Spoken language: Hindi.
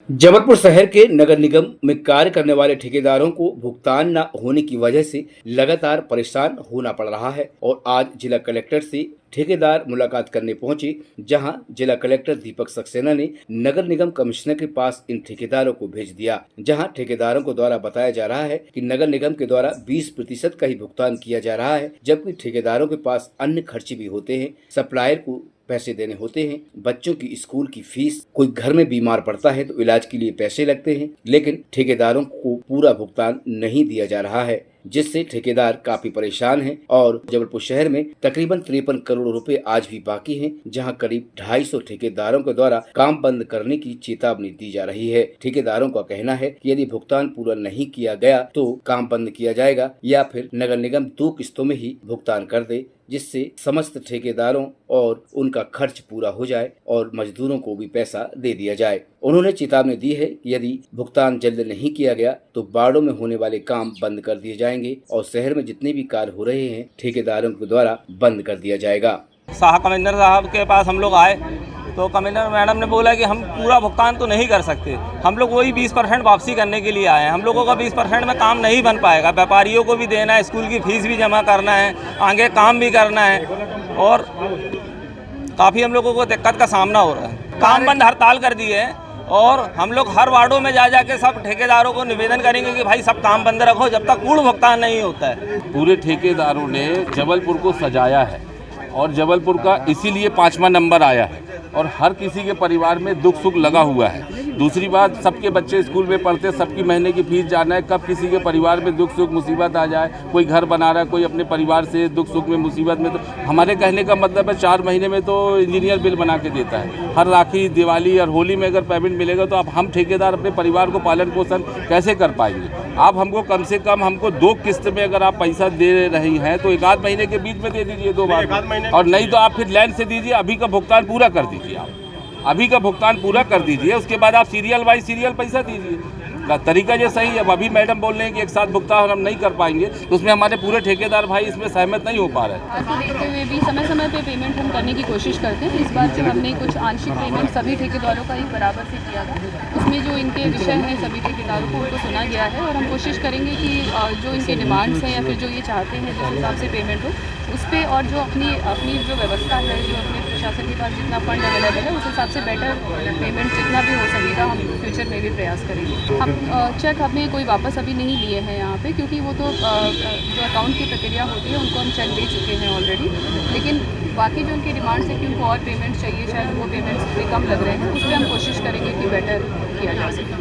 जबलपुर शहर के नगर निगम में कार्य करने वाले ठेकेदारों को भुगतान न होने की वजह से लगातार परेशान होना पड़ रहा है और आज जिला कलेक्टर से ठेकेदार मुलाकात करने पहुंचे, जहां जिला कलेक्टर दीपक सक्सेना ने नगर निगम कमिश्नर के पास इन ठेकेदारों को भेज दिया। जहां ठेकेदारों को द्वारा बताया जा रहा है कि नगर निगम के द्वारा 20% का ही भुगतान किया जा रहा है, जबकि ठेकेदारों के पास अन्य खर्चे भी होते हैं, सप्लायर को पैसे देने होते हैं, बच्चों की स्कूल की फीस, कोई घर में बीमार पड़ता है तो इलाज के लिए पैसे लगते हैं, लेकिन ठेकेदारों को पूरा भुगतान नहीं दिया जा रहा है, जिससे ठेकेदार काफी परेशान हैं और जबलपुर शहर में तकरीबन 53 करोड़ रुपए आज भी बाकी हैं, जहां करीब 250 ठेकेदारों के द्वारा काम बंद करने की चेतावनी दी जा रही है। ठेकेदारों का कहना है कि यदि भुगतान पूरा नहीं किया गया तो काम बंद किया जाएगा या फिर नगर निगम 2 किस्तों में ही भुगतान कर दे, जिससे समस्त ठेकेदारों और उनका खर्च पूरा हो जाए और मजदूरों को भी पैसा दे दिया जाए। उन्होंने चेतावनी दी है कि यदि भुगतान जल्द नहीं किया गया तो वार्डों में होने वाले काम बंद कर दिए जाएंगे और शहर में जितने भी कार्य हो रहे हैं ठेकेदारों के द्वारा बंद कर दिया जाएगा। कमिश्नर साहब के पास हम लोग आए तो कमिश्नर मैडम ने बोला कि हम पूरा भुगतान तो नहीं कर सकते, हम लोग वही 20% वापसी करने के लिए आए हैं। हम लोगों का 20% में काम नहीं बन पाएगा, व्यापारियों को भी देना है, स्कूल की फीस भी जमा करना है, आगे काम भी करना है और काफ़ी हम लोगों को दिक्कत का सामना हो रहा है। काम बंद हड़ताल कर दी है और हम लोग हर वार्डों में जा के सब ठेकेदारों को निवेदन करेंगे कि भाई सब काम बंद रखो जब तक पूर्ण भुगतान नहीं होता है। पूरे ठेकेदारों ने जबलपुर को सजाया है और जबलपुर का इसीलिए 5वां नंबर आया है और हर किसी के परिवार में दुख सुख लगा हुआ है। दूसरी बात, सबके बच्चे स्कूल में पढ़ते, सबकी महीने की फीस जाना है, कब किसी के परिवार में दुख सुख मुसीबत आ जाए, कोई घर बना रहा है, कोई अपने परिवार से दुख सुख में मुसीबत में, तो हमारे कहने का मतलब है 4 महीने में तो इंजीनियर बिल बना के देता है। हर राखी, दिवाली और होली में अगर पेमेंट मिलेगा तो अब हम ठेकेदार अपने परिवार को पालन पोषण कैसे कर पाएंगे। आप हमको कम से कम 2 किस्त में अगर आप पैसा दे रही हैं तो 1 आध महीने के बीच में दे दीजिए 2 बार, और नहीं तो आप फिर लाइन से दीजिए। अभी का भुगतान पूरा कर दीजिए, आप अभी का भुगतान पूरा कर दीजिए, उसके बाद आप सीरियल बाई सीरियल पैसा दीजिए। तरीका जो सही है। अब अभी मैडम बोल रहे हैं कि एक साथ भुगतान हम नहीं कर पाएंगे, तो उसमें हमारे पूरे ठेकेदार भाई इसमें सहमत नहीं हो पा रहे हैं। को देखते हुए भी समय समय पे पेमेंट हम करने की कोशिश करते हैं। इस बार जो हमने कुछ आंशिक पेमेंट सभी ठेकेदारों का ही बराबर से किया था, उसमें जो इनके विषय हैं सभी ठेकेदारों को उनको सुना गया है और हम कोशिश करेंगे कि जो इनके डिमांड्स हैं या फिर जो ये चाहते हैं जिस हिसाब से पेमेंट हो उस पर, और जो अपनी जो व्यवस्था है, जो अपने प्रशासन के पास जितना फंड अवेलेबल है उस हिसाब से बेटर पेमेंट जितना भी हो सकेगा हम फ्यूचर में भी प्रयास करेंगे। हम चेक हमें कोई वापस अभी नहीं लिए हैं यहाँ पे, क्योंकि वो तो जो अकाउंट की प्रक्रिया होती है उनको हम चेक दे चुके हैं ऑलरेडी, लेकिन बाकी जो उनकी डिमांड्स है कि उनको और पेमेंट चाहिए, शायद वो पेमेंट्स भी कम लग रहे हैं, उस पर हम कोशिश करेंगे कि बेटर किया जा सके।